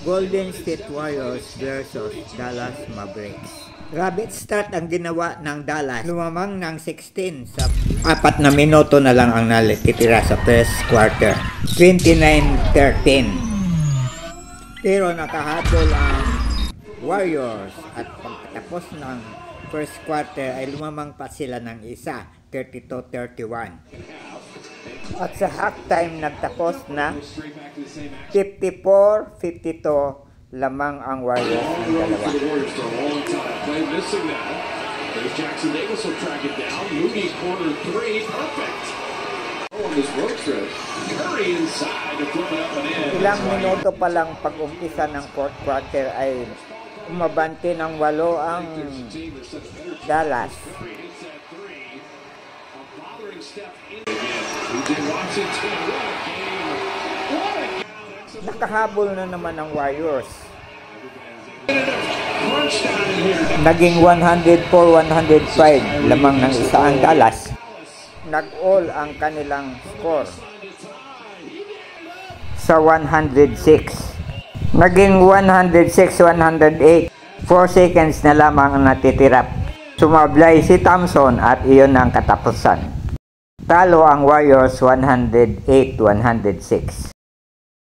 Golden State Warriors versus Dallas Mavericks. Rabbit start ang ginawa ng Dallas. Lumamang ng 16 sa 4 na minuto na lang ang natitira sa first quarter. 29-13. Pero nakahabol ang Warriors at pagkatapos ng first quarter ay lumamang pa sila ng isa, 32-31. At sa halftime nagtapos na 54-52 lamang ang Warriors ng dalawa. Ilang minuto pa lang pag-umpisa ng fourth quarter ay umabante ng 8 ang Dallas. Nakahabol na naman ang Warriors. Naging 104-105 lamang ng isa ang Dallas. Nag-all ang kanilang score sa 106. Naging 106-108. 4 seconds na lamang ang natitira. Sumablay si Thompson at iyon ang katapusan. Talo ang Warriors 108-106.